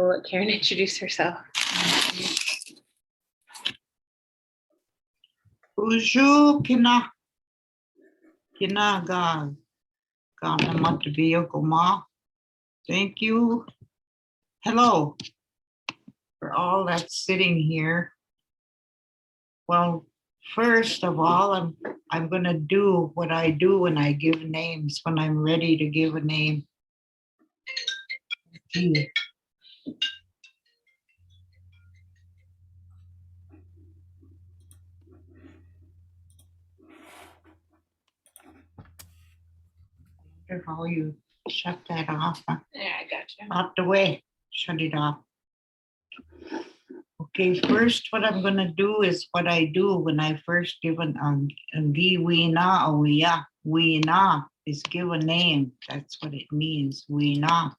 We'll let Karen introduce herself. Bonjour, kina ga matabiyo goma. Thank you. Hello, for all that's sitting here. Well, first of all, I'm going to do what I do when I give names, when I'm ready to give a name. Gee. I wonder how you shut that off. Huh? Yeah, I got you. Out the way, shut it off. Okay, first what I'm gonna do is what I do when I first give an weena or weena is give a name. That's what it means, weena.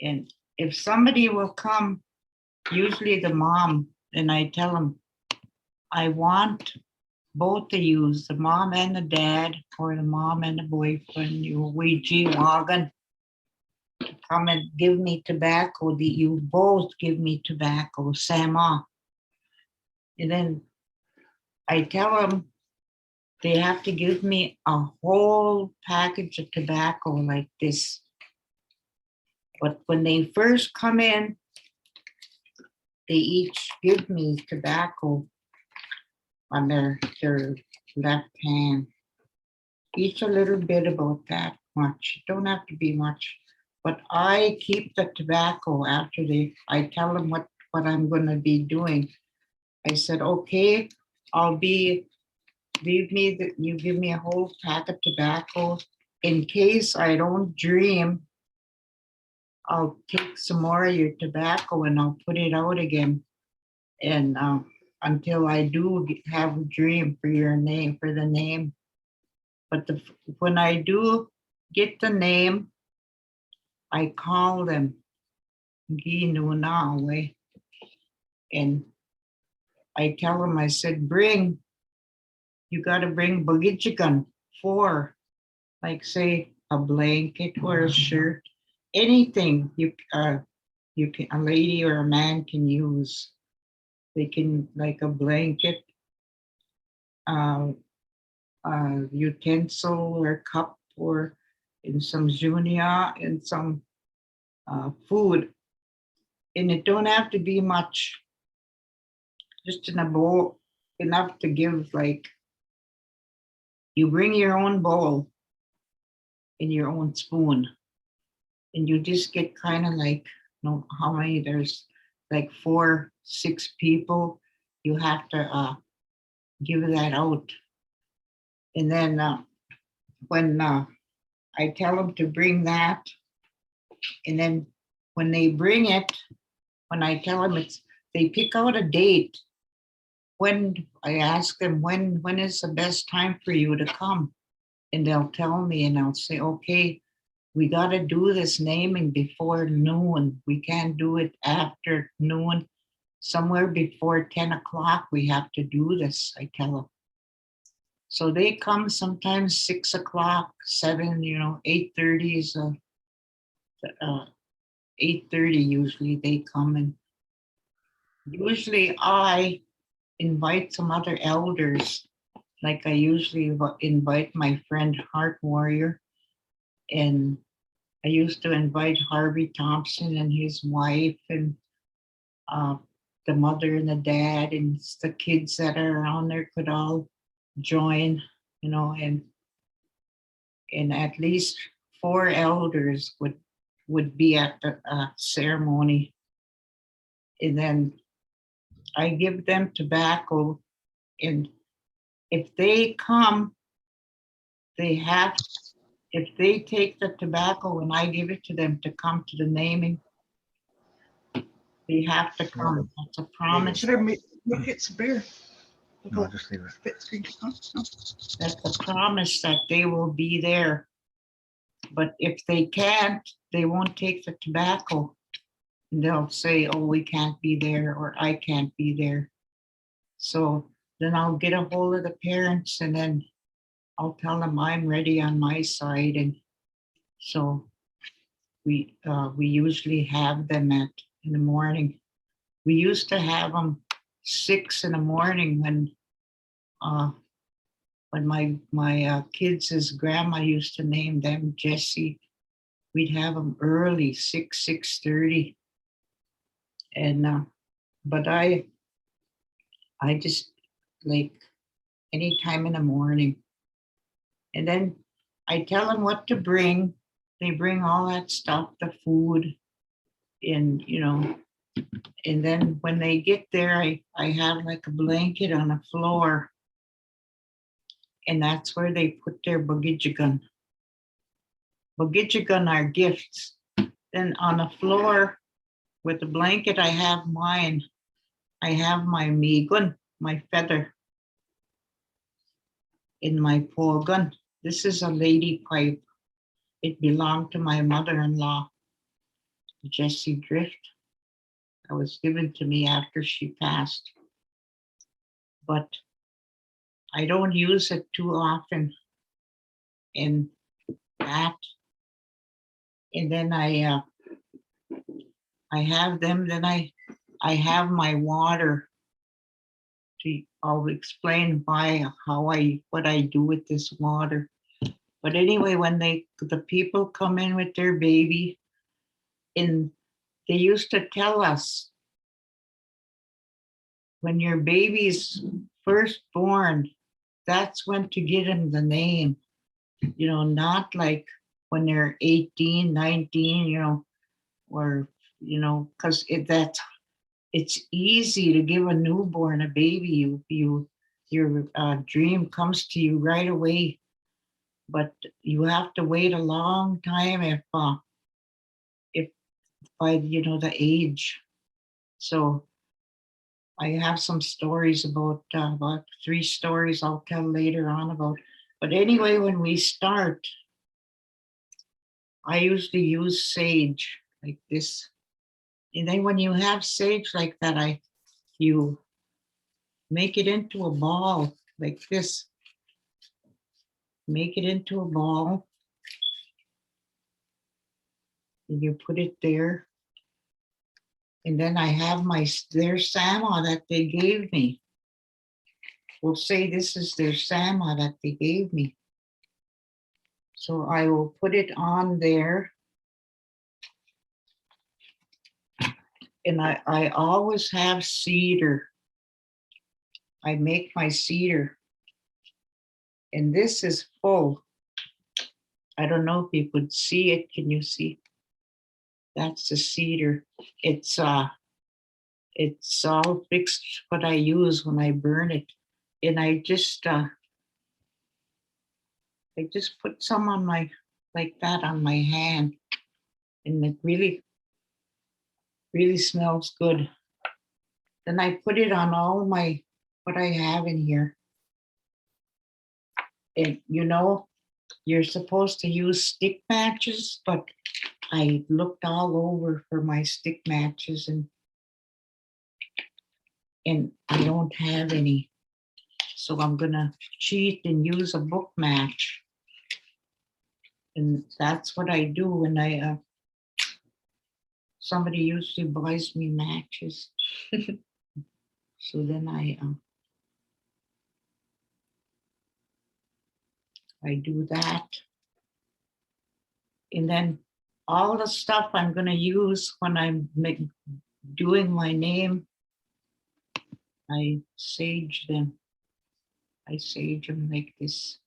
And if somebody will come, usually the mom, and I tell them, I want both of you, the mom and the dad, or the mom and the boyfriend, you Ouija wagon, come and give me tobacco. You both give me tobacco, Sama. And then I tell them they have to give me a whole package of tobacco like this. But when they first come in, they each give me tobacco on their left hand. Each a little bit, about that much. It don't have to be much. But I keep the tobacco after I tell them what I'm going to be doing. I said, okay, you give me a whole pack of tobacco. In case I don't dream, I'll take some more of your tobacco and I'll put it out again. And until I do have a dream for the name. But when I do get the name, I call them Ginunawe, and I tell them, I said, you got to bring bagichigan 4, like say a blanket or a shirt, anything you can, a lady or a man can use. They can, like a blanket, utensil or cup, or in some zunia and some food. And it don't have to be much, just in a bowl, enough to give, like, you bring your own bowl and your own spoon, and you just get kind of like, how many, there's like 4, 6 people, you have to give that out. And then when I tell them to bring that, and then when they bring it, when I tell them they pick out a date. When I ask them, when is the best time for you to come? And they'll tell me, and I'll say, okay, we got to do this naming before noon. We can't do it after noon. Somewhere before 10 o'clock, we have to do this, I tell them. So they come sometimes 6 o'clock, 7, 8:30 is 8:30 usually they come, and usually I invite some other elders. Like I usually invite my friend Heart Warrior, and I used to invite Harvey Thompson and his wife, and the mother and the dad, and the kids that are around there could all join, and at least 4 elders would be at the ceremony. And then I give them tobacco, and if they come, if they take the tobacco and I give it to them to come to the naming, they have to come. That's a promise. Should I make it some beer? No, just leave it. That's a promise that they will be there. But if they can't, they won't take the tobacco. And they'll say, oh, we can't be there, or I can't be there. So then I'll get a hold of the parents, and then I'll tell them I'm ready on my side. And so we usually have them in the morning. We used to have them 6 in the morning when my kids' grandma used to name them Jessie. We'd have them early, 6:30, and but I just like anytime in the morning, and then I tell them what to bring. They bring all that stuff, the food, and and then when they get there, I have like a blanket on the floor, and that's where they put their bagijigan. Bagijigan are gifts. Then on the floor with the blanket, I have mine. I have my migun, my feather, in my pogun. This is a lady pipe. It belonged to my mother-in-law, Jessie Drift. It was given to me after she passed. But I don't use it too often in that. And then I have them, then I have my water. I'll explain what I do with this water. But anyway, when the people come in with their baby, they used to tell us, when your baby's first born, that's when to get them the name, not like when they're 18, 19, or, because it's easy to give a newborn a baby. Your dream comes to you right away, but you have to wait a long time if by the age. So I have some stories about 3 stories I'll tell later on about. But anyway, when we start, I usually use sage like this. And then when you have sage like that, you make it into a ball like this. Make it into a ball. And you put it there. And then I have their sama that they gave me. We'll say this is their sama that they gave me. So I will put it on there. And I always have cedar. I make my cedar. And this is full. I don't know if you could see it. Can you see? That's the cedar. It's all fixed what I use when I burn it. And I just put some on like that on my hand. And it really, really smells good. Then I put it on all what I have in here. And you're supposed to use stick matches, but I looked all over for my stick matches and I don't have any. So I'm gonna cheat and use a book match. And that's what I do when somebody usually buys me matches. So then I do that. And then all the stuff I'm gonna use when I'm doing my name, I sage them. I sage them like this.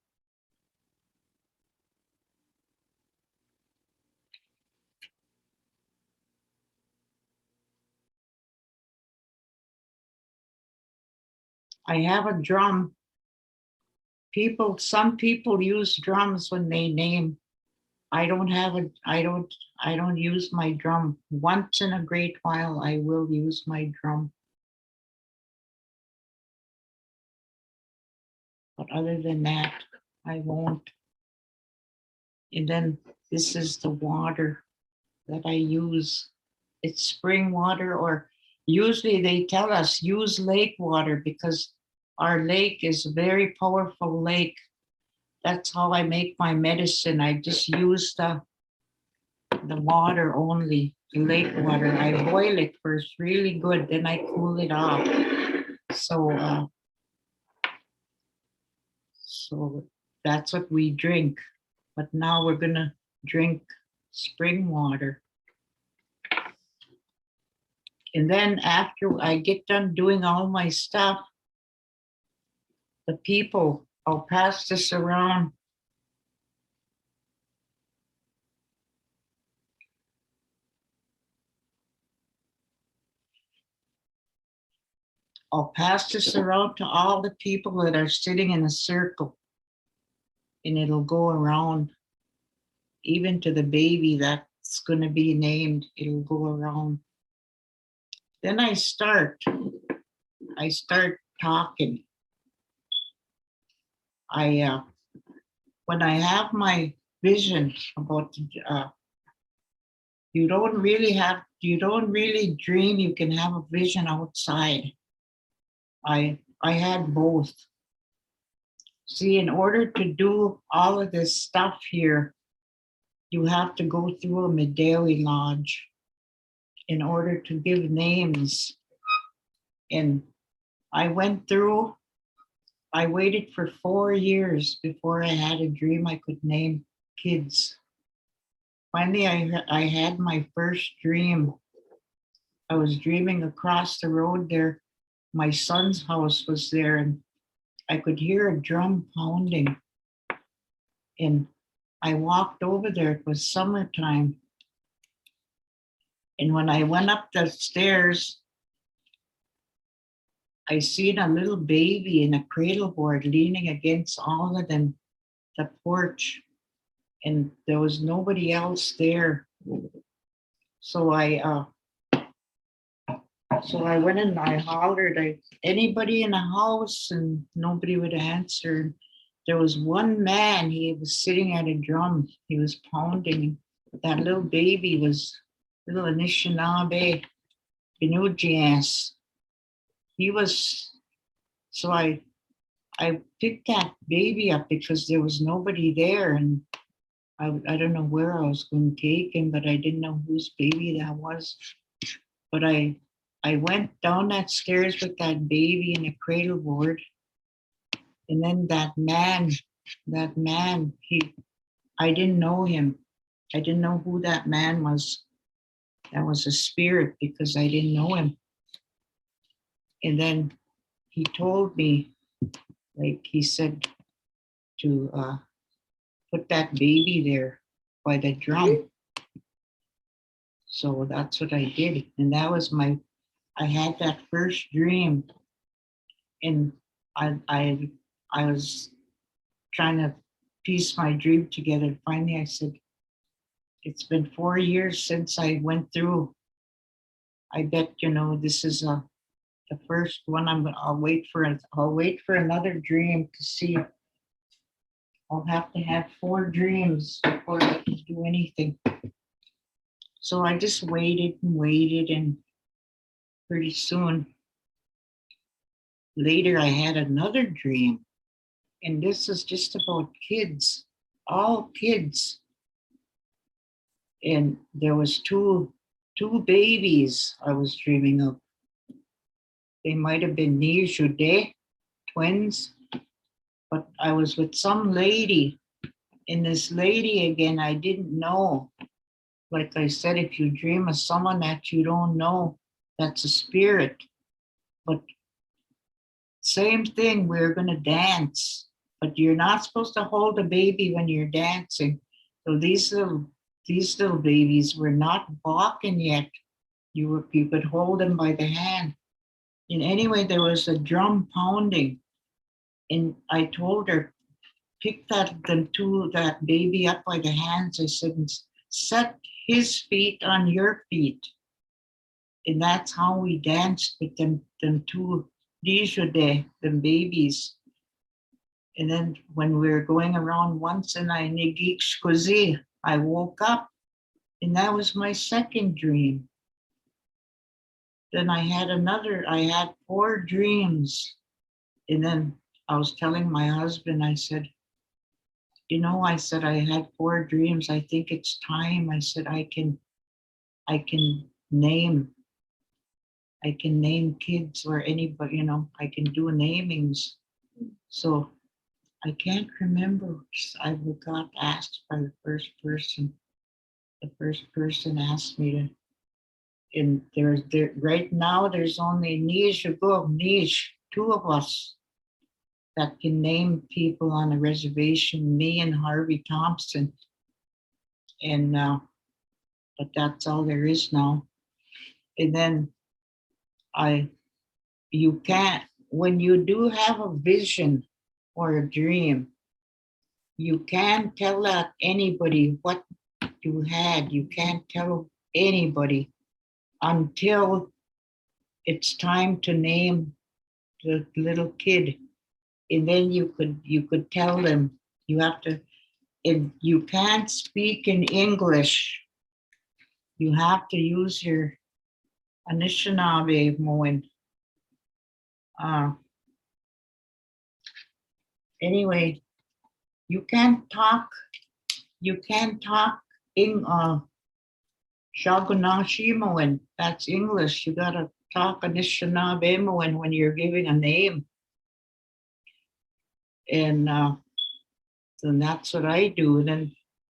I have a drum. Some people use drums when they name. I don't use my drum. Once in a great while, I will use my drum. But other than that, I won't. And then this is the water that I use. It's spring water, or usually they tell us use lake water because our lake is a very powerful lake. That's how I make my medicine. I just use the water only, the lake water. I boil it first really good, then I cool it off. So that's what we drink. But now we're gonna drink spring water. And then after I get done doing all my stuff, the people, I'll pass this around. I'll pass this around to all the people that are sitting in a circle. And it'll go around, even to the baby that's going to be named, it'll go around. Then I start talking. When I have my vision about, you don't really dream, you can have a vision outside. I had both. See, in order to do all of this stuff here, you have to go through a Medawi Lodge in order to give names. And I waited for 4 years before I had a dream I could name kids. Finally, I had my first dream. I was dreaming across the road there. My son's house was there, and I could hear a drum pounding. And I walked over there. It was summertime. And when I went up the stairs, I seen a little baby in a cradle board leaning against all of them, the porch. And there was nobody else there. So I went and I hollered, anybody in the house? And nobody would answer. There was one man, he was sitting at a drum. He was pounding. That little baby was little Anishinaabe, Inujias. He was, so I picked that baby up because there was nobody there. And I don't know where I was going to take him, but I didn't know whose baby that was. But I went down that stairs with that baby in a cradle board. And then that man, I didn't know him. I didn't know who that man was. That was a spirit because I didn't know him. And then he told me, like he said, to put that baby there by the drum. So that's what I did. And that was I had that first dream. And I was trying to piece my dream together. Finally, I said, it's been 4 years since I went through. I bet, this is the first one. I'll wait for another dream to see. I'll have to have 4 dreams before I can do anything. So I just waited and waited, and pretty soon later I had another dream. And this is just about kids, all kids. And there was two babies I was dreaming of. They might have been Nijude, twins, but I was with some lady. And this lady, again, I didn't know. Like I said, if you dream of someone that you don't know, that's a spirit. But same thing, we're going to dance. But you're not supposed to hold a baby when you're dancing. So these little babies were not walking yet. You could hold them by the hand. And anyway, there was a drum pounding. And I told her, pick that baby up by the hands. I said, set his feet on your feet. And that's how we danced with them two Dijude, them babies. And then when we were going around once and I woke up, and that was my second dream. Then I had 4 dreams. And then I was telling my husband, I said, I said, I had 4 dreams. I think it's time. I said, I can name, I can name kids or anybody, I can do namings. So I can't remember. I got asked by the first person. The first person asked me to, and there right now there's only Niche, 2 of us that can name people on a reservation, me and Harvey Thompson. And but that's all there is now. And then I you can't, when you do have a vision or a dream, you can't tell that anybody what you had. You can't tell anybody until it's time to name the little kid. And then you could tell them. You have to, if you can't speak in English, you have to use your Anishinaabe Moen. Anyway, you can't talk in Shagunashimoan. That's English. You gotta talk Anishinaabe when you're giving a name. And then that's what I do. And then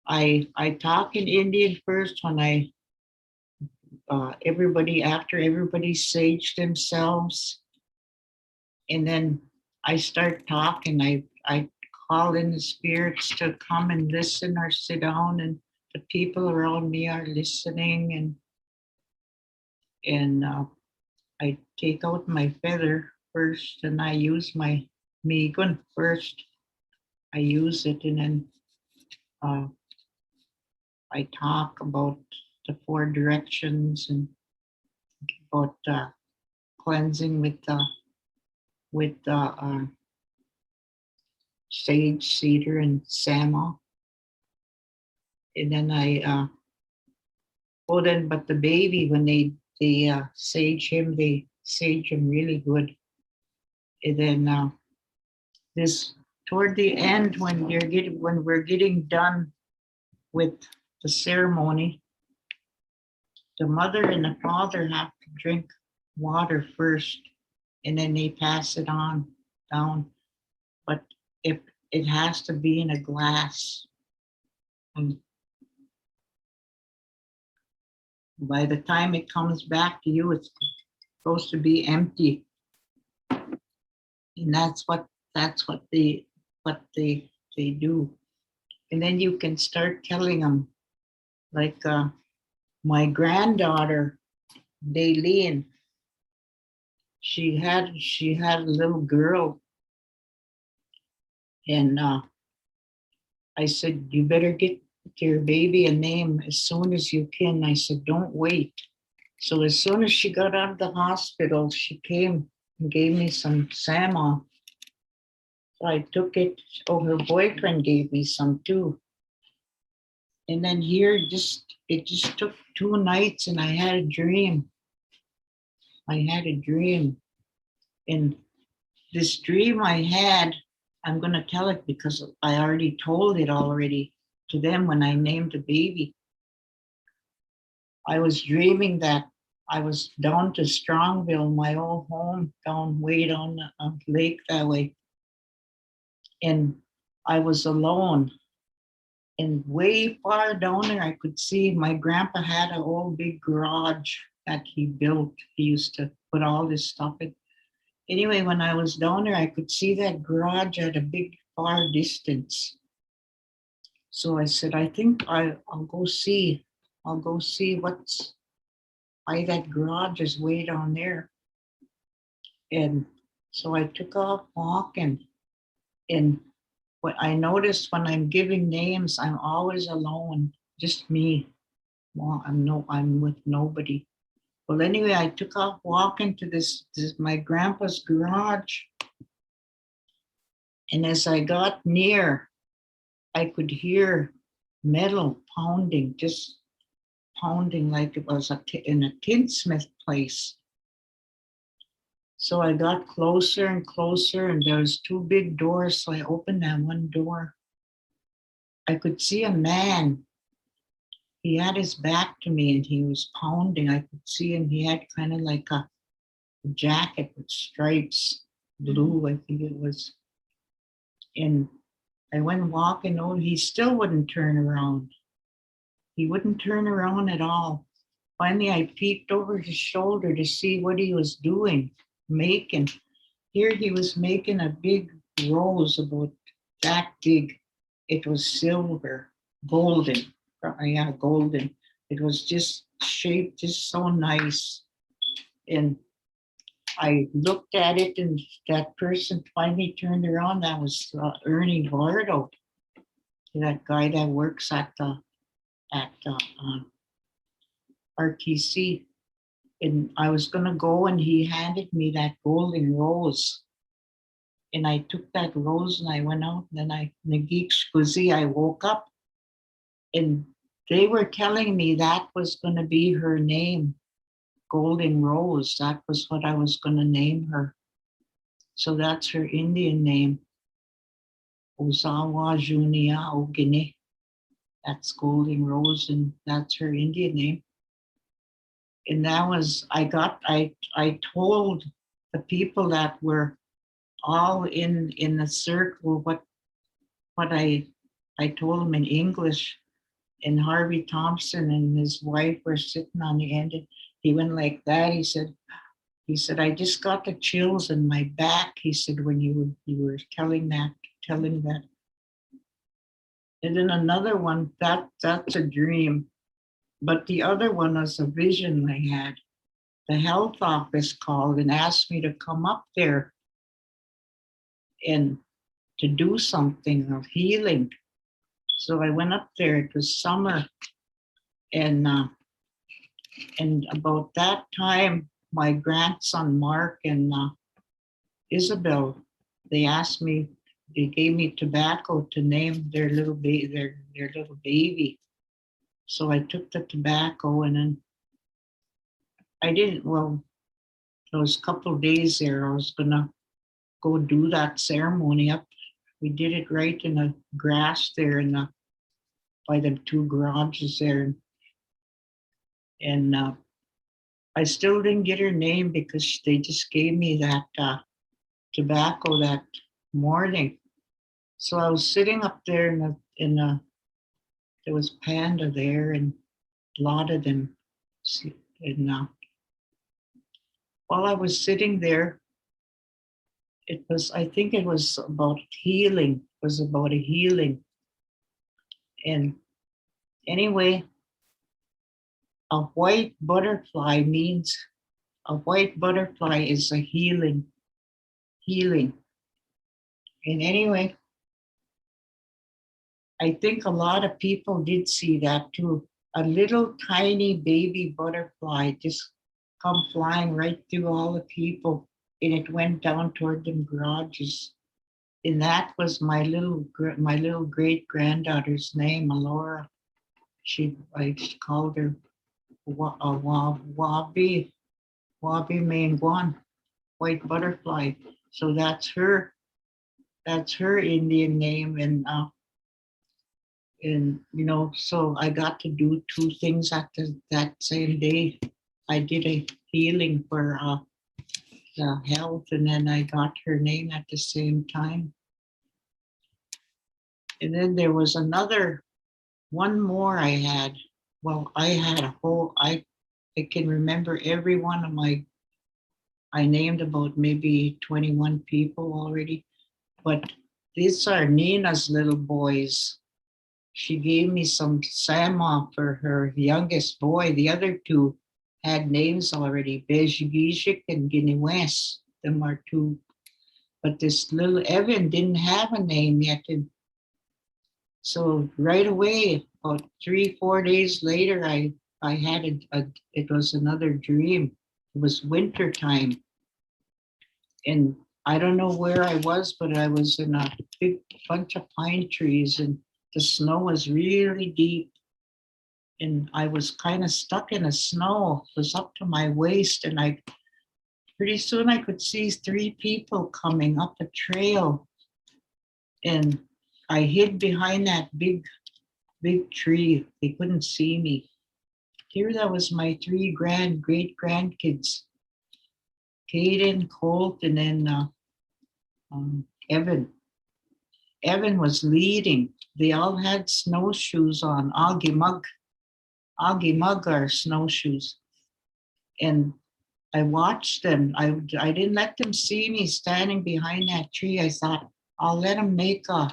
I talk in Indian first when after everybody sage themselves. And then I start talking. I call in the spirits to come and listen or sit down, and the people around me are listening, and I take out my feather first, and I use my Megan first. I use it, and then I talk about the 4 directions and about cleansing with sage, cedar, and sama. And then but the baby, when they sage him, they sage him really good. And then this toward the end, when we're getting done with the ceremony, the mother and the father have to drink water first, and then they pass it on down. But if it has to be in a glass, and by the time it comes back to you, it's supposed to be empty. And that's what they do. And then you can start telling them, like my granddaughter, Daylene, she had a little girl, and I said, you better get your baby a name as soon as you can. I said, don't wait. So as soon as she got out of the hospital, she came and gave me some salmon. So I took it. Oh, her boyfriend gave me some too. And then it just took 2 nights, and I had a dream. And this dream I had, I'm going to tell it because I already told it already to them when I named the baby. I was dreaming that I was down to Strongville, my old home, way down the lake that way. And I was alone. And way far down there, I could see my grandpa had an old big garage that he built. He used to put all this stuff in. Anyway, when I was down there, I could see that garage at a big far distance. So I said, I think I'll go see. I'll go see why that garage is way down there. And so I took off walking. And what I noticed when I'm giving names, I'm always alone, just me. Well, I'm with nobody. Well, anyway, I took off walking to this my grandpa's garage. And as I got near, I could hear metal pounding, just pounding like it was in a tinsmith place. So I got closer and closer, and there was 2 big doors. So I opened that one door. I could see a man. He had his back to me and he was pounding. I could see him. He had kind of like a jacket with stripes, blue, I think it was. And I went walking over. He still wouldn't turn around. He wouldn't turn around at all. Finally, I peeked over his shoulder to see what he was doing, making. Here he was making a big rose about that big. It was silver, golden. Yeah, golden. It was just shaped just so nice. And I looked at it and that person finally turned around. That was Ernie Vardo, that guy that works at RTC. And I was gonna go and he handed me that golden rose. And I took that rose and I went out and then I woke up and they were telling me that was gonna be her name, Golden Rose. That was what I was gonna name her. So that's her Indian name. Ozawa Junia Ogine. That's Golden Rose and that's her Indian name. And that was, I told the people that were all in the circle what I told them in English. And Harvey Thompson and his wife were sitting on the end. And he went like that. He said, I just got the chills in my back. He said, when you were telling that. And then another one, that's a dream. But the other one was a vision I had. The health office called and asked me to come up there and to do something of healing. So I went up there. It was summer, and about that time, my grandson Mark and Isabel, they asked me. They gave me tobacco to name their little baby. So I took the tobacco and then I didn't. Well, those couple of days there, I was gonna go do that ceremony up. We did it right in the grass there by the two garages there. And I still didn't get her name because they just gave me that tobacco that morning. So I was sitting up there there was panda there and a lot of them. And while I was sitting there, I think it was about healing. It was about a healing. And anyway, a white butterfly is a healing. And anyway, I think a lot of people did see that too. A little tiny baby butterfly just come flying right through all the people, and it went down toward them garages. And that was my little great granddaughter's name, Alora. I called her Wabi Mangwan, white butterfly. So that's her Indian name. And so I got to do two things at that same day. I did a healing for the health, and then I got her name at the same time. And then there was one more I had. Well, I had I can remember every one of I named about maybe 21 people already, but these are Nina's little boys. She gave me some Sama for her youngest boy. The other two had names already, Bejigishik and Guinea-West. Them are two. But this little Evan didn't have a name yet. And so right away, about 3-4 days later, I had it was another dream. It was winter time. And I don't know where I was, but I was in a big bunch of pine trees and the snow was really deep. And I was kind of stuck in the snow. It was up to my waist. And pretty soon I could see 3 people coming up a trail. And I hid behind that big big tree. They couldn't see me. Here, that was my three great grandkids, Caden, Colt, and then Evan. Evan was leading. They all had snowshoes on, Augie Mug are snowshoes. And I watched them. I didn't let them see me standing behind that tree. I thought, I'll let them make a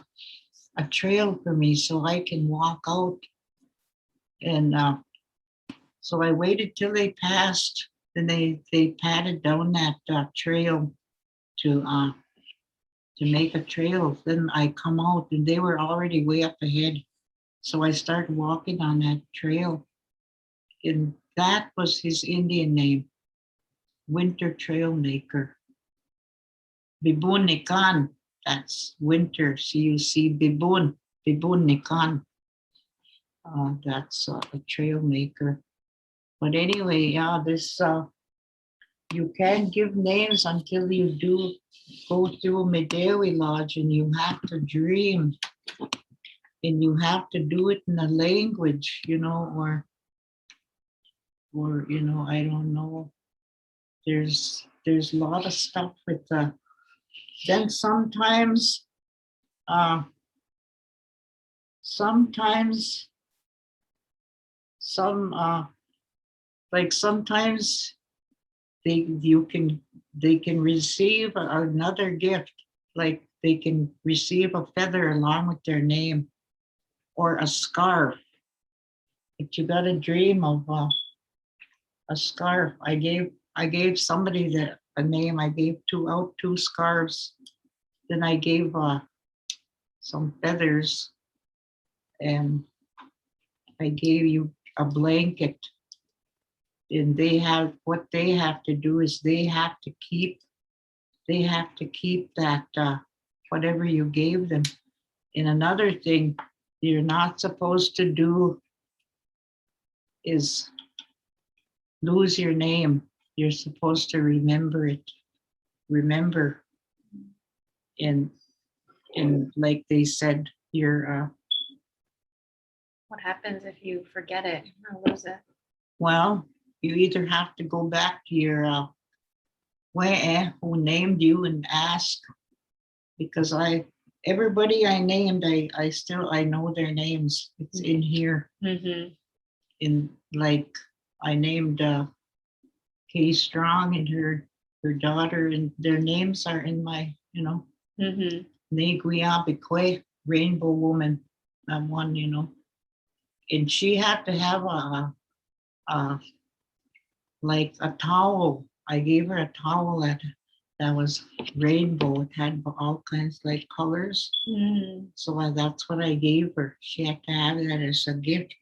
trail for me so I can walk out. And so I waited till they passed. Then they patted down that trail to make a trail. Then I come out and they were already way up ahead. So I started walking on that trail. And that was his Indian name, Winter Trail Maker. Bibun Nikan, that's winter, C-U-C, Bibun Nikan. That's a trail maker. But anyway, yeah, this, you can't give names until you do go through Medewi Lodge, and you have to dream, and you have to do it in a language, or I don't know. There's a lot of stuff with then sometimes sometimes they can receive another gift, like they can receive a feather along with their name or a scarf. But you got to dream of a scarf. I gave somebody a name. I gave two scarves. Then I gave some feathers, and I gave you a blanket. And what they have to do is they have to keep that whatever you gave them. And another thing you're not supposed to do is lose your name. You're supposed to remember it. Remember. And like they said, you're What happens if you forget it or lose it? well, you either have to go back to your who named you and ask, because everybody I named, I know their names. It's in here. Mm-hmm. In like I named Kay Strong and her daughter, and their names are in my, Mm-hmm. Neguiabekwe, Rainbow Woman, that one, and she had to have like a towel. I gave her a towel that was rainbow. It had all kinds like colors. Mm-hmm. So that's what I gave her. She had to have that as a gift.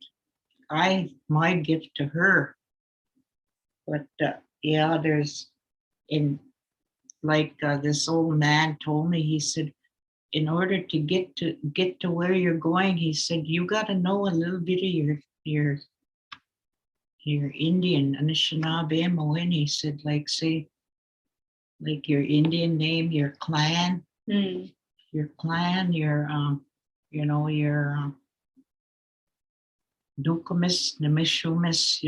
My gift to her. But yeah, there's this old man told me. He said, in order to get to where you're going, he said, you got to know a little bit of your Indian, Anishinaabe, Moen. He said, like, say, like your Indian name, your clan, your Dukamis, Nimishumis,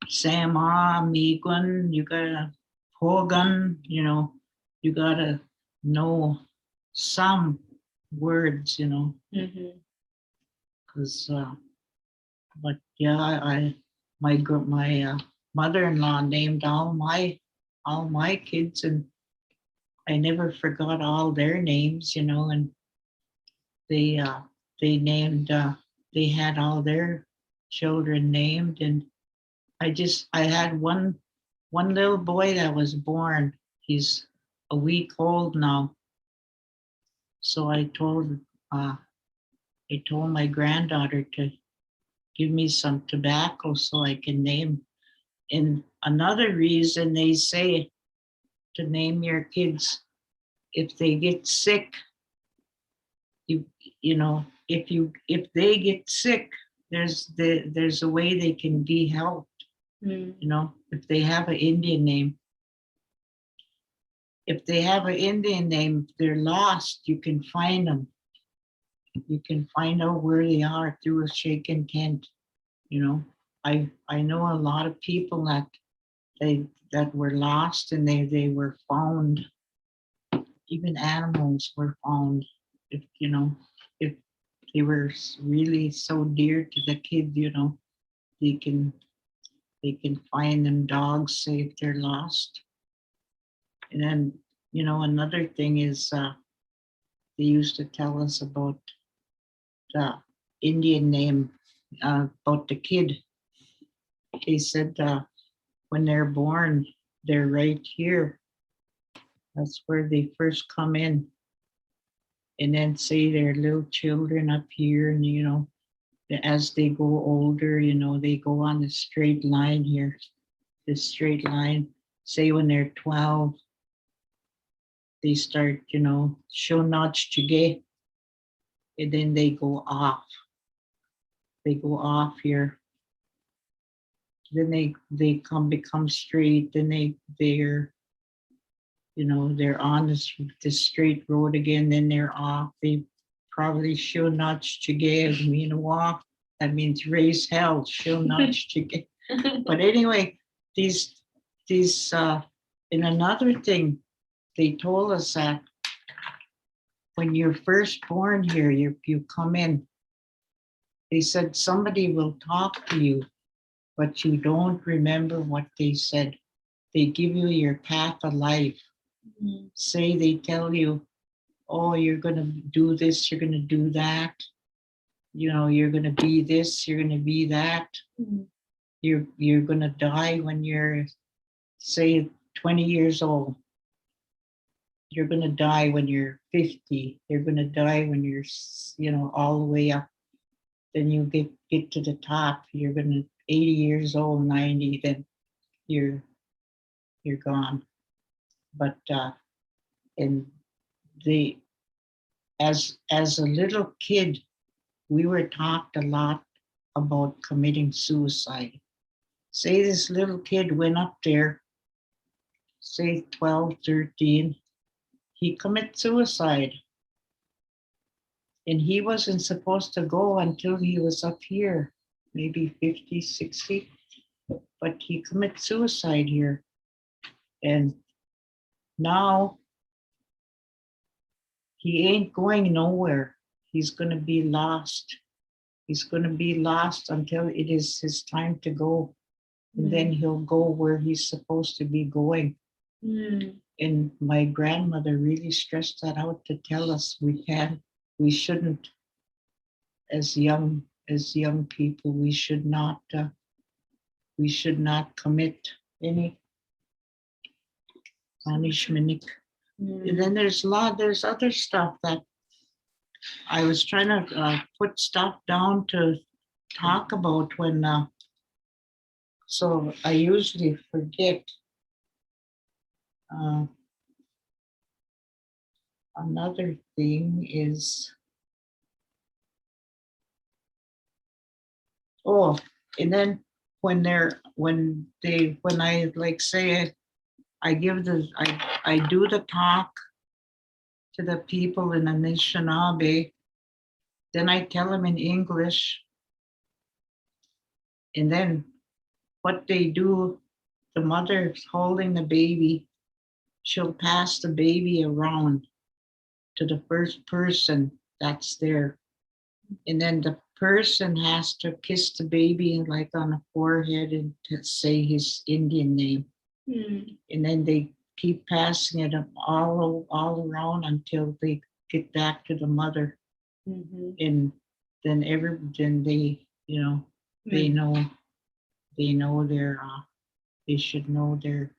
Sama, Migun, you gotta Hogan, you gotta know some words, because but yeah, my mother-in-law named all my kids, and I never forgot all their names, and they named they had all their children named, and I had one little boy that was born. He's a week old now. So I told my granddaughter to give me some tobacco so I can name. And another reason they say to name your kids, if they get sick, if they get sick, there's a way they can be helped. If they have an Indian name. If they have an Indian name, they're lost, you can find them. You can find out where they are through a shaken tent. You know, I know a lot of people that were lost and they were found. Even animals were found. If you know, if they were really so dear to the kid, you know, they can find them. Dogs say if they're lost. And then, you know, another thing is they used to tell us about the Indian name, about the kid. They said when they're born, they're right here. That's where they first come in. And then say they're little children up here, and you know, as they go older, you know, they go on the straight line here, this straight line. Say when they're 12, they start, you know, show notch to get, and then they go off. They go off here. Then they become straight. Then they're you know they're on this straight road again. Then they're off. They probably show notch to get. Mean walk. That means raise hell. Show notch to get. But anyway, these and another thing, they told us that when you're first born here, you come in. They said somebody will talk to you, but you don't remember what they said. They give you your path of life. Say they tell you, oh, you're going to do this, you're going to do that. You know, you're going to be this, you're going to be that. You're going to die when you're, say, 20 years old. You're going to die when you're 50. You're going to die when you're, you know, all the way up. Then you get to the top. You're going to 80 years old, 90. Then you're gone. But and the as a little kid, we were taught a lot about committing suicide. Say this little kid went up there, say 12, 13, he commit suicide. And he wasn't supposed to go until he was up here, maybe 50, 60, but he commit suicide here. And now he ain't going nowhere. He's going to be lost. He's going to be lost until it is his time to go. And then he'll go where he's supposed to be going. And my grandmother really stressed that out to tell us we shouldn't, as young people, we should not commit any punishment. And then there's other stuff that I was trying to put stuff down to talk about when, so I usually forget. Another thing is, and then when I like say I do the talk to the people in Anishinaabe, then I tell them in English, and then what they do, the mother's holding the baby, she'll pass the baby around to the first person that's there. And then the person has to kiss the baby like on the forehead and to say his Indian name. And then they keep passing it all around until they get back to the mother. And then they, you know, they know their they should know their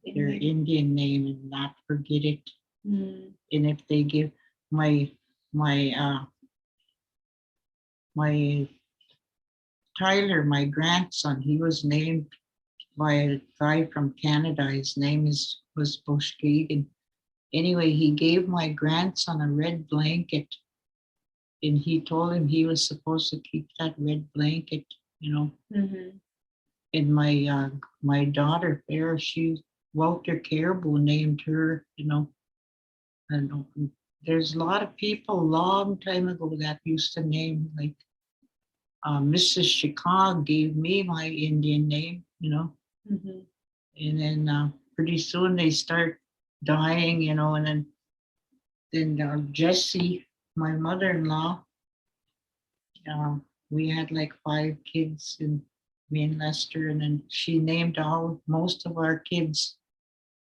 Indian name and not forget it. And if they give my Tyler, my grandson, he was named by a guy from Canada. His name was Bushkagan. Anyway, he gave my grandson a red blanket, and he told him he was supposed to keep that red blanket, you know. And my daughter there, Walter Caribou named her, you know, and there's a lot of people a long time ago that used to name like Mrs. Chicago gave me my Indian name, Mhm. and then pretty soon they start dying, and then Jessie, my mother-in-law, uh, we had like 5 kids in me and Lester, and then she named most of our kids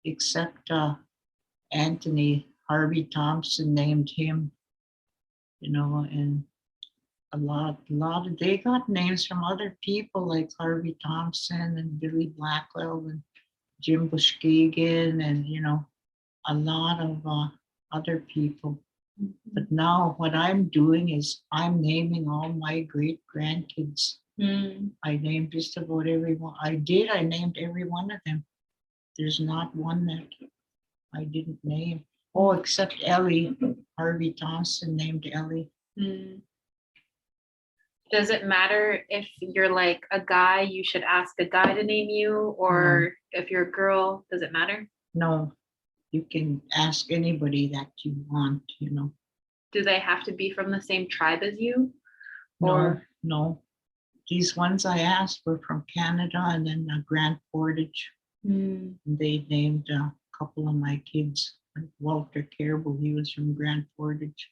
except Anthony. Harvey Thompson named him, and a lot of they got names from other people like Harvey Thompson and Billy Blackwell and Jim Bushkagan and a lot of other people. But now what I'm doing is I'm naming all my great grandkids. Mm. I named just about everyone. I named every one of them. There's not one that I didn't name. Oh, except Ellie. Harvey Thompson named Ellie. Mm. Does it matter if you're like a guy, you should ask a guy to name you, or if you're a girl, does it matter? No, you can ask anybody that you want, Do they have to be from the same tribe as you? No, Or no. These ones I asked were from Canada and then Grand Portage. Mm. They named a couple of my kids. Like Walter Caribou, he was from Grand Portage.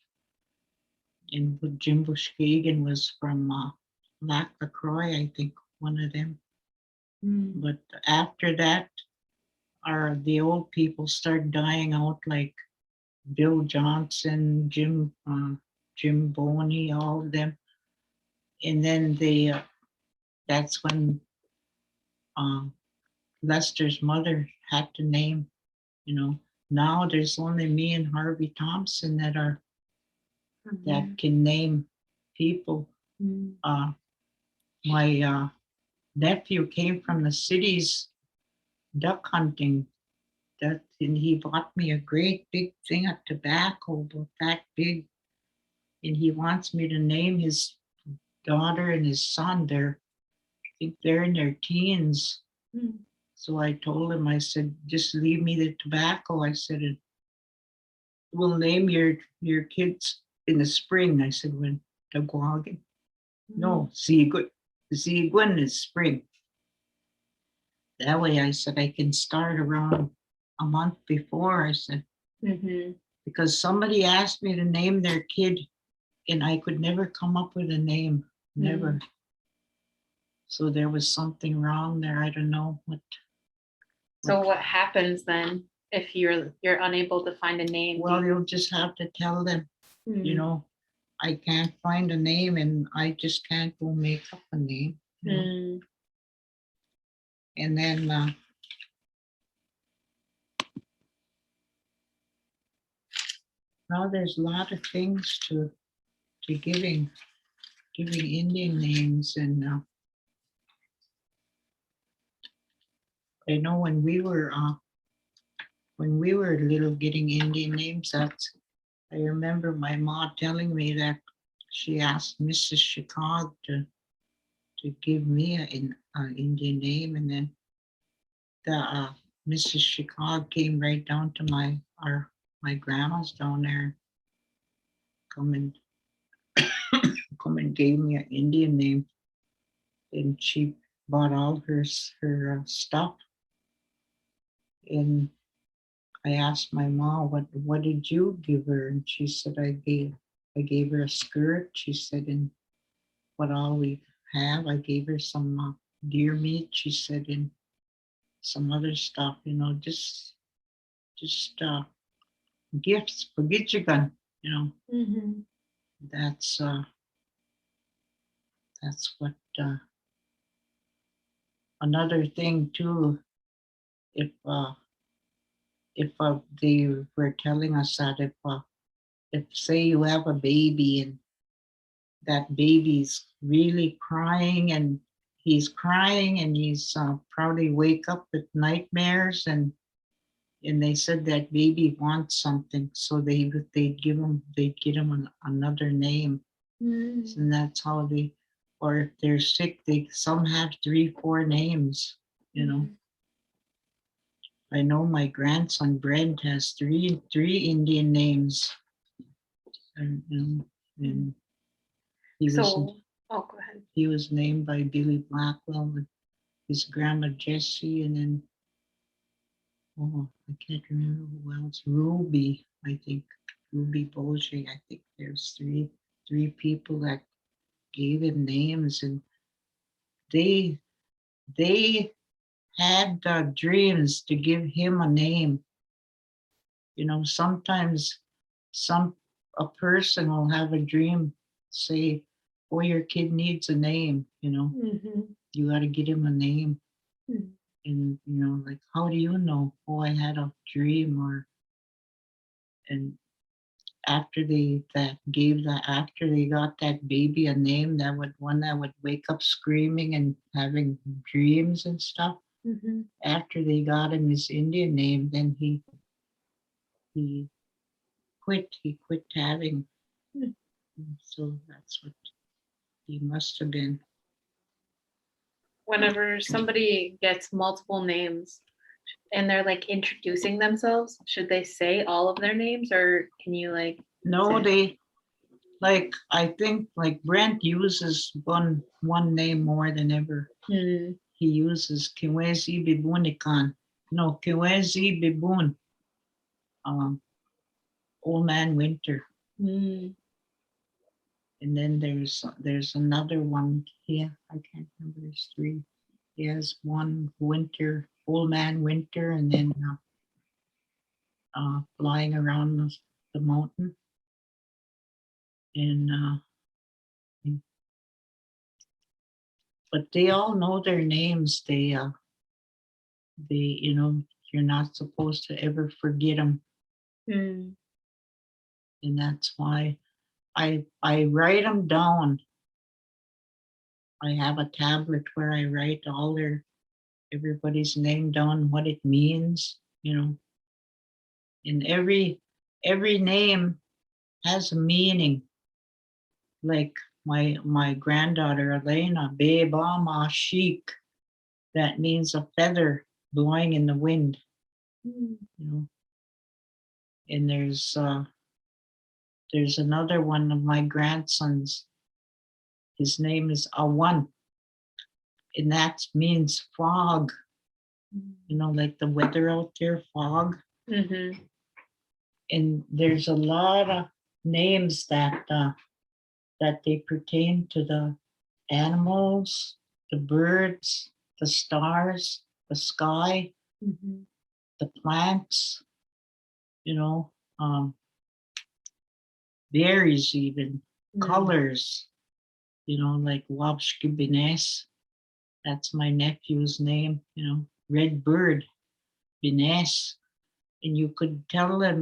And Jim Bushkagan was from Lac La Croix, I think, one of them. Mm. But after that, the old people start dying out, like Bill Johnson, Jim Boney, all of them. And then that's when Lester's mother had to name, Now there's only me and Harvey Thompson that can name people. Mm. My nephew came from the cities duck hunting. And he bought me a great big thing of tobacco, about that big. And he wants me to name his daughter and his son. I think they're in their teens. Mm. So I told him, I said, just leave me the tobacco. I said, we'll name your kids in the spring. I said, when Tagwagan. No, Ziguin is spring. That way I said I can start around a month before. I said, Mm-hmm. because somebody asked me to name their kid and I could never come up with a name. Never. So there was something wrong there. I don't know what. So what happens then if you're unable to find a name? Well, you'll just have to tell them, I can't find a name and I just can't go make up a name. And then now there's a lot of things to giving Indian names. And I know when we were little getting Indian names, I remember my mom telling me that she asked Mrs. Chicago to give me an Indian name, and then the Mrs. Chicago came right down to my grandma's down there, come and gave me an Indian name, and she bought all her stuff. And I asked my mom, what did you give her? And she said, I gave her a skirt. She said, and what all we have, I gave her some deer meat. She said, and some other stuff, just gifts for Gitchigan, That's what another thing too. If they were telling us that if say you have a baby and that baby's really crying and he's probably wake up with nightmares and they said that baby wants something, so they'd get him another name. And that's how or if they're sick, some have 3-4 names, I know my grandson Brent has three Indian names. And, and he was So, oh, go ahead. he was named by Billy Blackwell with his grandma Jessie, and then oh, I can't remember who else. Ruby, I think. Ruby Boje. I think there's three people that gave him names, and they they had dreams to give him a name. Sometimes some a person will have a dream, say, "Oh, your kid needs a name." You got to get him a name, and like, how do you know? Oh, I had a dream, and after they got that baby a name, that would wake up screaming and having dreams and stuff. After they got him his Indian name, then he quit having. So that's what he must have been. Whenever somebody gets multiple names and they're like introducing themselves, should they say all of their names, or can you like? No, they like, I think like Brent uses one name more than ever. He uses Kiwezi Bibunikan. No, Kiwezi Bibun. Old Man Winter. And then there's another one here. I can't remember. There's three. He has one Winter, Old Man Winter, and then flying around the mountain. And but they all know their names. You're not supposed to ever forget them, and that's why I write them down. I have a tablet where I write everybody's name down, what it means, and every name has a meaning. Like my granddaughter Elena, Beba Ma Chic, that means a feather blowing in the wind. And there's another one of my grandsons. His name is Awan, and that means fog. Like the weather out there, fog. And there's a lot of names that they pertain to the animals, the birds, the stars, the sky, the plants, berries, even colors, like Wabshki, that's my nephew's name, red bird, Bines. And you could tell them,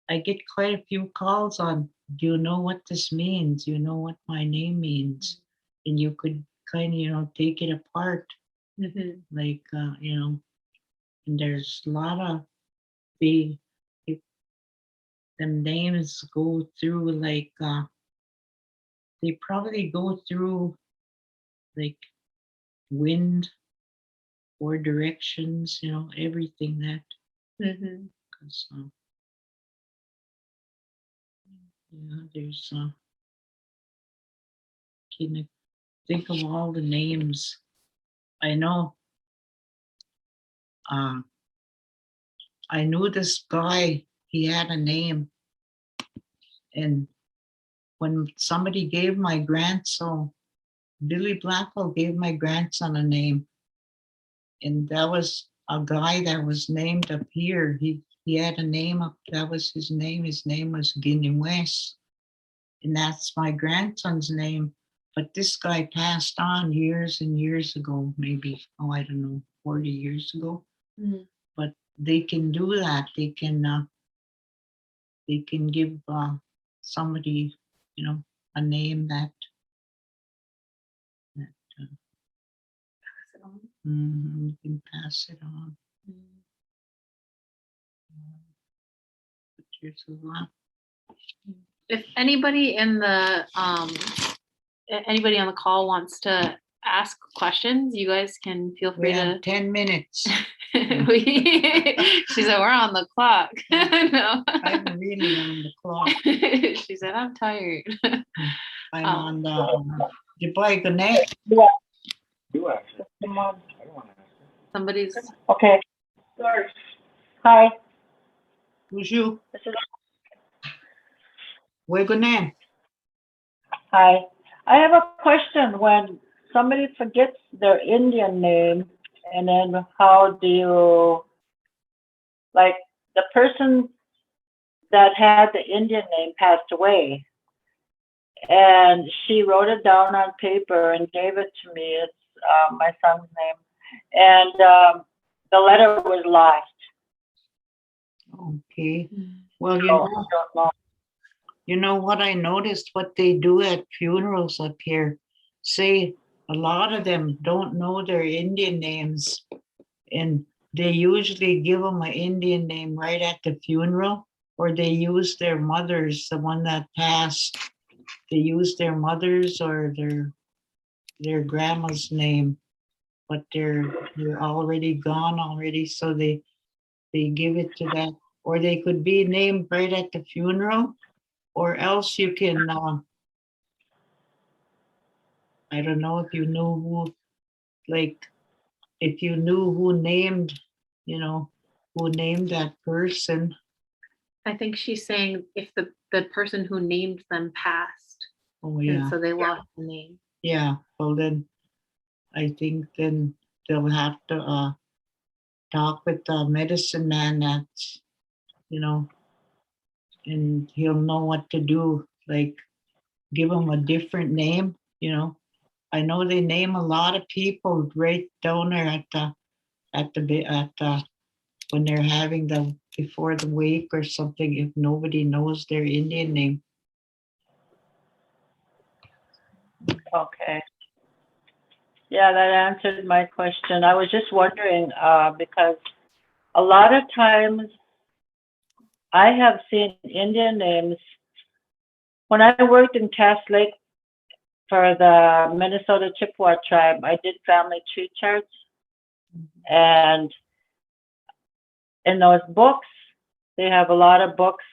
I get quite a few calls on, do you know what this means? You know what my name means? And you could kind of, take it apart. Like, and there's a lot of them names go through, like, they probably go through like wind or directions, everything that. 'Cause, there's can I think of all the names. I know. I knew this guy. He had a name, and when somebody gave my grandson, Billy Blackwell gave my grandson a name, and that was a guy that was named up here. He had a name up. That was his name. His name was West, and that's my grandson's name. But this guy passed on years and years ago, maybe, I don't know, 40 years ago. But they can do that. They can give somebody, a name that you can pass it on. But there's a lot. If anybody in the anybody on the call wants to ask questions, you guys can feel We free have to 10 minutes. She said, we're on the clock. No. I'm really on the clock. She said, I'm tired. I'm Oh. on the boy connect. Yeah. You actually. Someone. I don't want to ask her. Somebody's Okay. Hi. Who's you? This is Boy connect. Hi. I have a question. When somebody forgets their Indian name, and then how do you, like, the person that had the Indian name passed away, and she wrote it down on paper and gave it to me. It's my son's name, and the letter was lost. Okay. Well, So I don't know. you know what I noticed, what they do at funerals up here, say a lot of them don't know their Indian names, and they usually give them an Indian name right at the funeral, or they use their mother's, the one that passed, they use their mother's or their grandma's name, but they're already gone already, so they give it to that, or they could be named right at the funeral, or else you can, I don't know if you knew who, like, if you knew who named, you know, who named that person. I think she's saying if the person who named them passed, Oh, and yeah, so they lost the name. yeah, well then, I think then they'll have to, talk with the medicine man that's, you know, and he'll know what to do, like, give him a different name, you know. I know they name a lot of people right down there at the when they're having the before the wake or something, if nobody knows their Indian name. Okay. Yeah, that answered my question. I was just wondering, because a lot of times I have seen Indian names. When I worked in Cass Lake for the Minnesota Chippewa tribe, I did family tree charts, and in those books, they have a lot of books,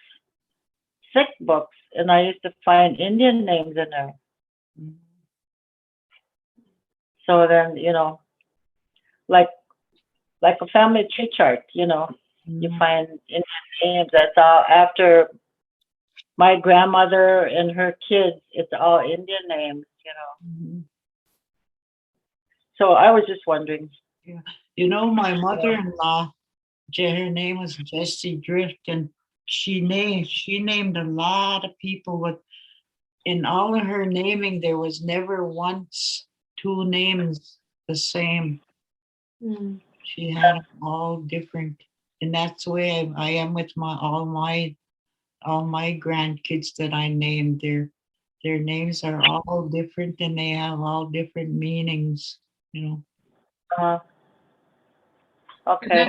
sick books, and I used to find Indian names in there. So then, like a family tree chart, you find Indian names. That's all after my grandmother and her kids. It's all Indian names. Mhm. So I was just wondering. You know, my mother-in-law, her name was Jessie Drift, and she named a lot of people, but in all of her naming, there was never once two names the same. She had them all different, and that's the way I am with all my grandkids that I named. Their names are all different, and they have all different meanings. You know. Uh, okay.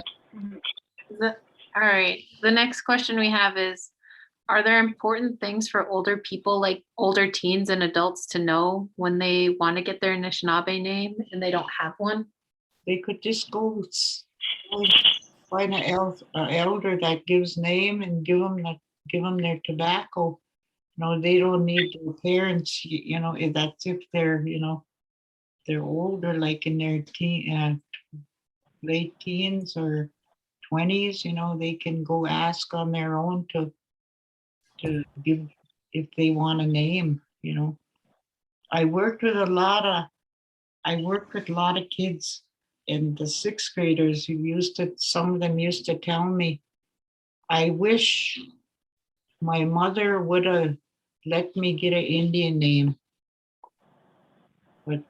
All right. The next question we have is, are there important things for older people, like older teens and adults, to know when they want to get their Anishinaabe name and they don't have one? They could just go find an elder that gives name and give them their tobacco. No, they don't need their parents. If that's if they're older, like in their late teens or 20s. They can go ask on their own to give if they want a name. I worked with a lot of I worked with a lot of kids, and the sixth graders who some of them used to tell me, I wish my mother would have let me get an Indian name, but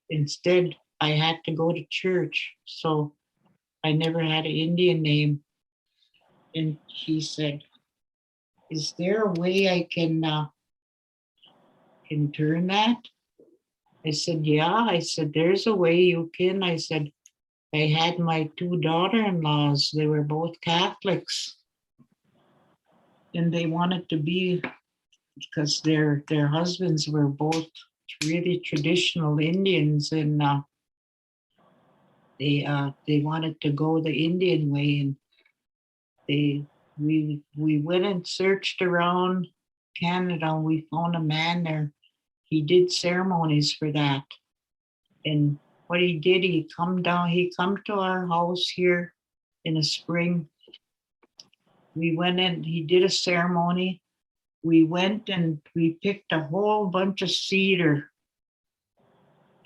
instead I had to go to church. So I never had an Indian name. And she said, is there a way I can turn that? I said, yeah. I said, there's a way you can. I said, I had my two daughter-in-laws. They were both Catholics. And they wanted to be, because their husbands were both really traditional Indians. And they wanted to go the Indian way, and we went and searched around Canada, and we found a man there. He did ceremonies for that. And what he did, he come to our house here in the spring. We went in, he did a ceremony. We went and we picked a whole bunch of cedar.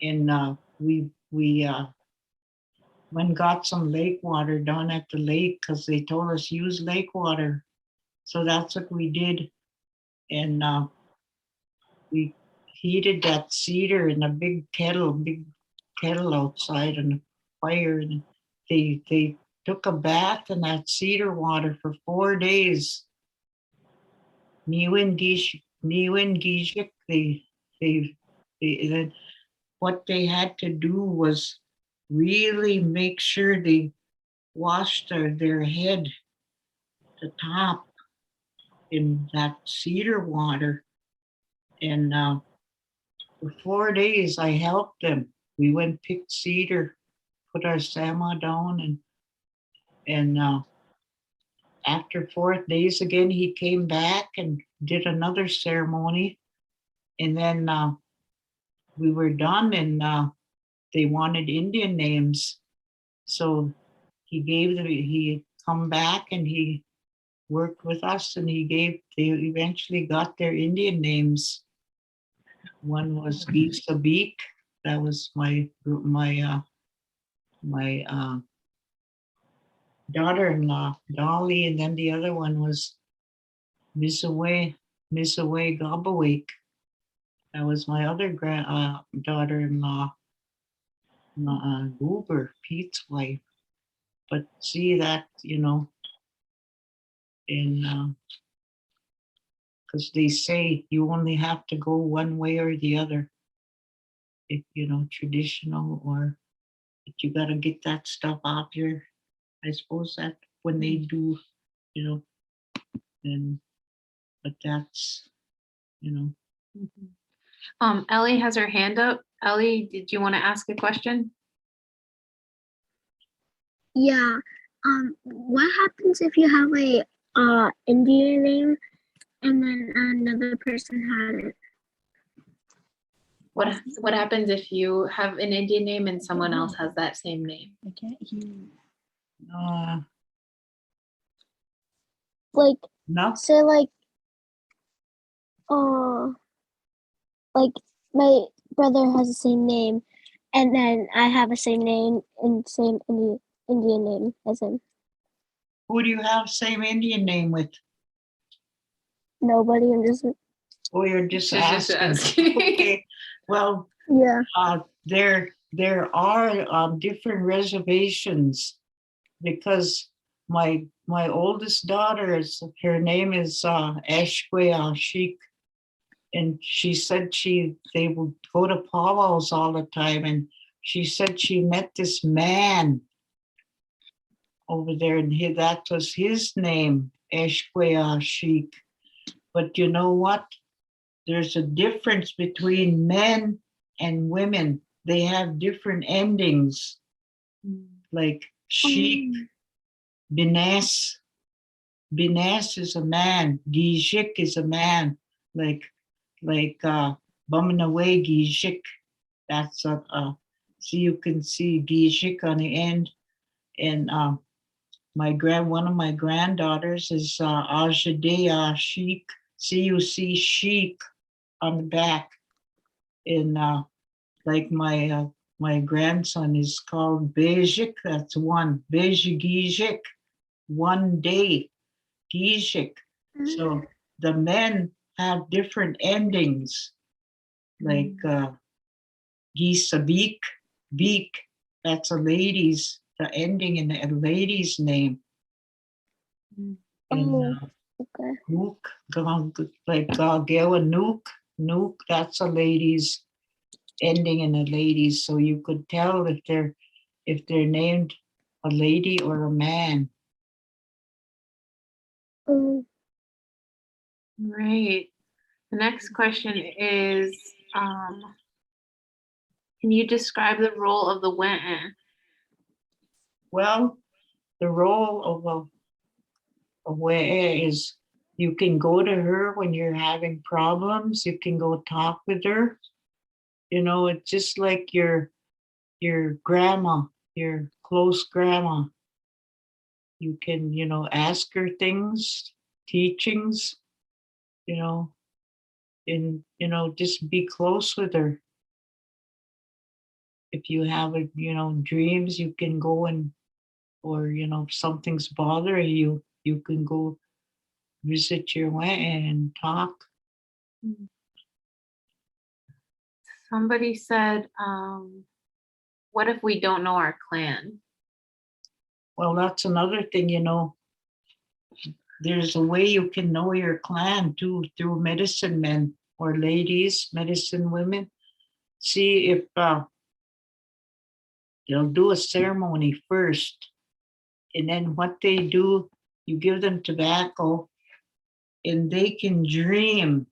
And we went and got some lake water down at the lake, because they told us use lake water. So that's what we did. And we heated that cedar in a big kettle outside on the fire. And they took a bath in that cedar water for 4 days. What they had to do was really make sure they washed their head, the top, in that cedar water. And for 4 days, I helped them. We went picked cedar, put our sama down, and after 4 days again, he came back and did another ceremony. And then we were done, and they wanted Indian names. So he come back and he worked with us, and they eventually got their Indian names. One was Gisabik, that was my daughter-in-law, Dolly, and then the other one was Misaway Gabawake. That was my other daughter-in-law, Goober, Pete's wife. But see that, in because they say you only have to go one way or the other, if traditional, or if you got to get that stuff out here. I suppose that when they do, then, but that's, Ellie has her hand up. Ellie, did you want to ask a question? Yeah. What happens if you have a Indian name and then another person had it? What happens if you have an Indian name and someone else has that same name? I can't hear you. Like, no. say like my brother has the same name, and then I have the same name and same Indian name as him. Who do you have same Indian name with? Nobody. I'm just Oh, you're just She's just asking. asking. Okay. Well, yeah. there are different reservations, because my oldest daughter her name is Ashkwe Ashik, and she said they would go to powwows all the time, and she said she met this man over there, and that was his name, Ashkwe Ashik. But you know what? There's a difference between men and women. They have different endings. Like Sheik, Bines is a man. Gijik is a man. Like Bumanaway Gijik. That's so you can see Gijik on the end. And one of my granddaughters is Ajadea Sheik. See, you see Sheik on the back. And like my grandson is called Bejik, that's one. Bejigijik, 1 day, Gijik. So the men have different endings, like Gisabik, Beek, that's a lady's, the ending in a lady's name. And Okay. Nook, like Gawa Nook, that's a lady's ending in a lady's. So you could tell if they're named a lady or a man. Right. The next question is, can you describe the role of the Wentin? Well, the role of a way is you can go to her when you're having problems. You can go talk with her. You know, it's just like your grandma, your close grandma. You can, you know, ask her things, teachings, you know, and you know, just be close with her. If you have a, you know, dreams, you can go and, or you know, if something's bothering you, you can go visit your way and talk. Somebody said, what if we don't know our clan? Well, that's another thing, you know. There's a way you can know your clan too, through medicine men or ladies, medicine women. See if they'll do a ceremony first, and then what they do, you give them tobacco, and they can dream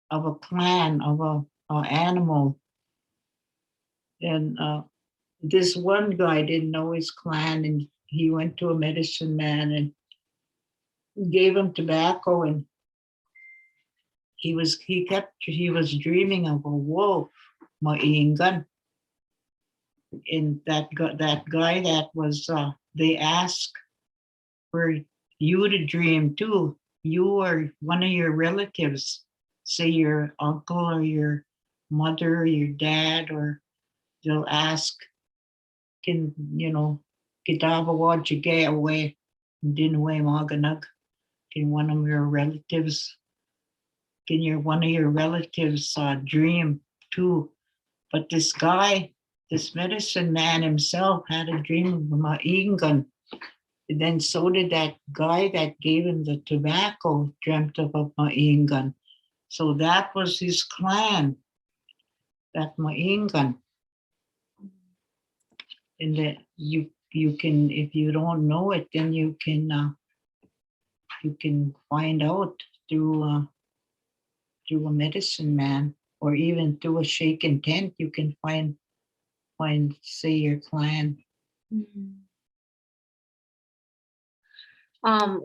of a clan, of a animal. And this one guy didn't know his clan, and he went to a medicine man and gave him tobacco, and he was dreaming of a wolf, maingan. And that guy that was they asked for you to dream too. You or one of your relatives, say your uncle or your mother or your dad, or they'll ask, can you know, kitabawa jige away, dinwe maganag. Can one of your relatives, can your one of your relatives dream too? But this guy, this medicine man himself, had a dream of a maingan. And then so did that guy that gave him the tobacco, dreamt of a maingan. So that was his clan, that maingan. And that you can, if you don't know it, then you can find out through through a medicine man, or even through a shaken tent. You can find say your clan.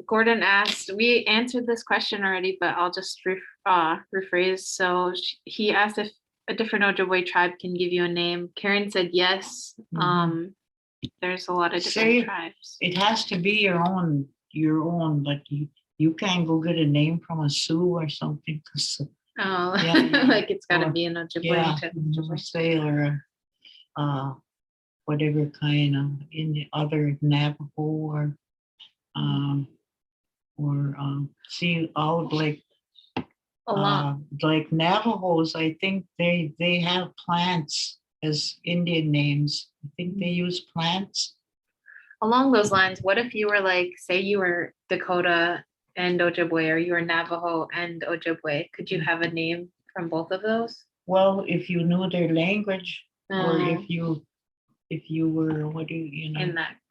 Gordon asked, we answered this question already, but I'll just rephrase. So he asked if a different Ojibwe tribe can give you a name. Karen said yes. There's a lot of different tribes. It has to be your own, but you can't go get a name from a Sioux or something. Oh, yeah. like it's got to Or- be an Ojibwe. Yeah, Ojibwe. say, or whatever kind of in the other Navajo, or see out like Navajos. I think they have plants as Indian names. I think they use plants. Along those lines, what if you were like, say you were Dakota and Ojibwe, or you were Navajo and Ojibwe? Could you have a name from both of those? Well, if you knew their language, or Oh, if you were, what do you know,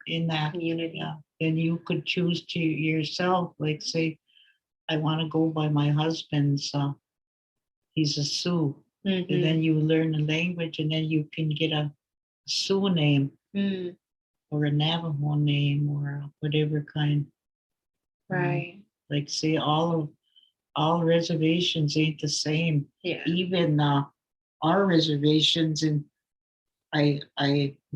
in that community. yeah, then you could choose to yourself, like say, I want to go by my husband's, he's a Sioux. Mhm. And then you learn the language, and then you can get a Sioux name, or a Navajo name, or whatever kind. Right. Like say all reservations ain't the same. Yeah. Even our reservations, and I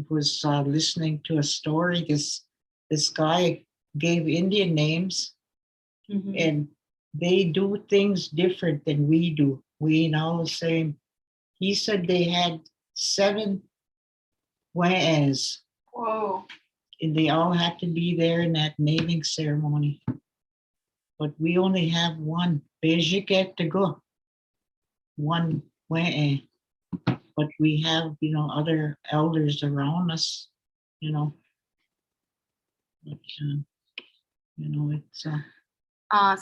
was listening to a story. This guy gave Indian names, and they do things different than we do. We ain't all the same. He said they had 7 ways, Whoa. and they all had to be there in that naming ceremony. But we only have one. Bejiket to go. One way. But we have, you know, other elders around us, you know. But, you know, it's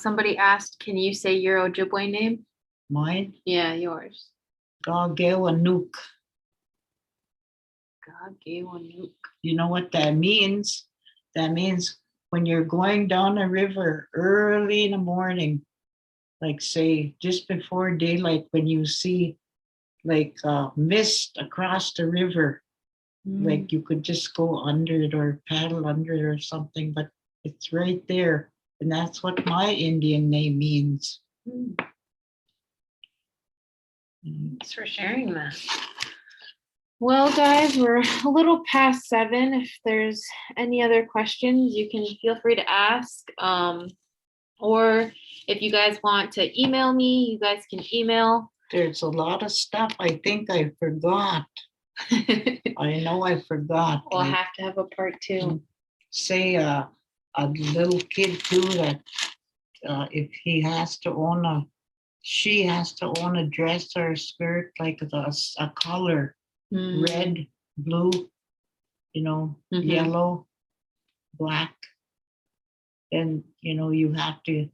Somebody asked, can you say your Ojibwe name? mine. Yeah, yours. Gagewanuk. Gagewanuk. You know what that means? That means when you're going down a river early in the morning, like say just before daylight, when you see like mist across the river, Like you could just go under it or paddle under it or something, but it's right there. And that's what my Indian name means. Mm, Mm. Thanks for sharing that. Well, guys, we're a little past 7. If there's any other questions, you can feel free to ask. Or if you guys want to email me, you guys can email. There's a lot of stuff I think I forgot. I know I forgot. We'll like, have to have a part 2. say a little kid too that if he has to own she has to own a dress or a skirt like a color, red, blue, Mhm. yellow, black. Then you have to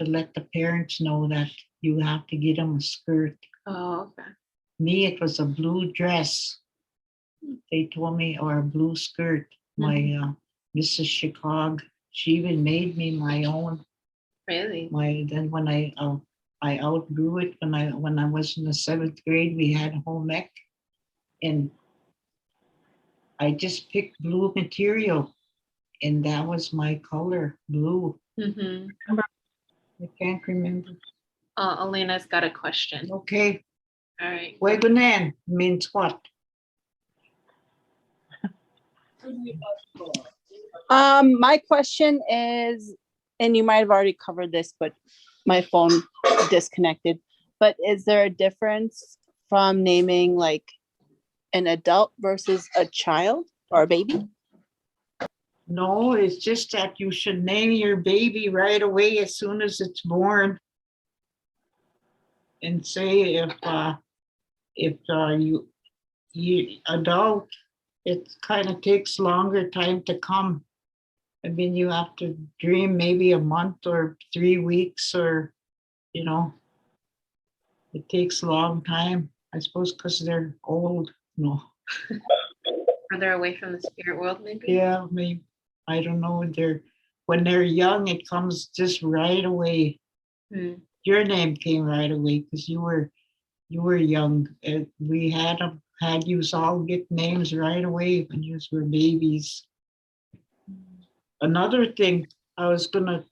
let the parents know that you have to get them a skirt. Oh, okay. Me, it was a blue dress. They told me, or a blue skirt. My Mrs. Chicago, she even made me my own. Really? Then when I outgrew it when I was in the 7th grade, we had home ec, and I just picked blue material, and that was my color, blue. Mm-hmm. I can't remember. Elena's got a question. Okay, All right. Wegunan means what? My question is, and you might have already covered this, but my phone disconnected. But is there a difference from naming like an adult versus a child or a baby? No, it's just that you should name your baby right away as soon as it's born. And say if you adult, it kind of takes longer time to come. I mean, you have to dream maybe a month or 3 weeks, or it takes a long time. I suppose because they're old. No. Further away from the spirit world, maybe? Yeah, maybe. I don't know. When they're young, it comes just right away. Hmm. Your name came right away because you were young. We had you all get names right away when you were babies. Another thing I was gonna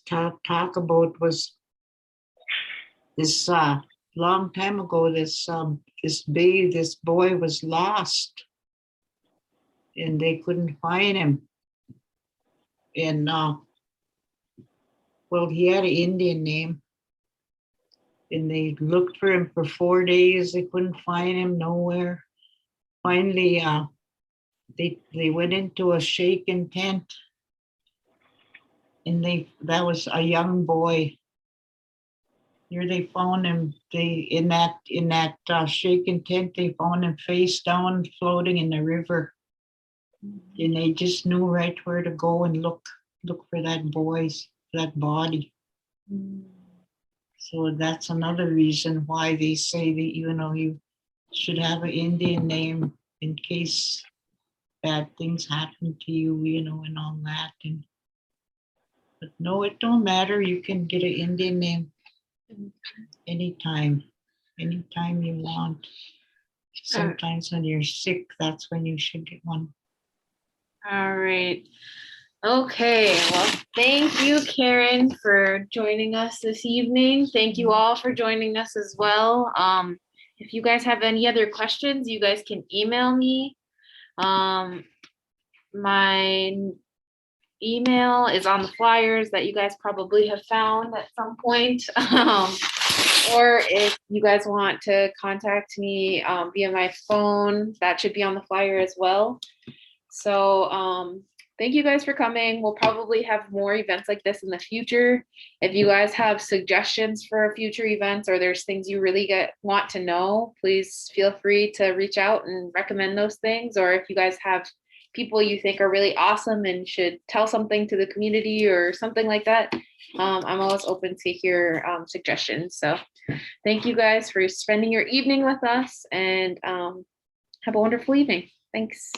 talk about was this long time ago. This boy was lost, and they couldn't find him. And well, he had an Indian name, and they looked for him for 4 days. They couldn't find him nowhere. Finally, they went into a shaken tent, and that was a young boy. Here they found him. In that shaken tent, they found him face down, floating in the river, and they just knew right where to go and look for that body. So that's another reason why they say that you should have an Indian name in case bad things happen to you, and all that. But no, it don't matter. You can get an Indian name anytime you want. Sometimes when you're sick, that's when you should get one. All right. Okay. Well, thank you, Karen, for joining us this evening. Thank you all for joining us as well. If you guys have any other questions, you guys can email me. My email is on the flyers that you guys probably have found at some point. Or if you guys want to contact me via my phone, that should be on the flyer as well. So thank you guys for coming. We'll probably have more events like this in the future. If you guys have suggestions for future events, or there's things you really want to know, please feel free to reach out and recommend those things. Or if you guys have people you think are really awesome and should tell something to the community or something like that, I'm always open to hear suggestions. So thank you guys for spending your evening with us, and have a wonderful evening. Thanks.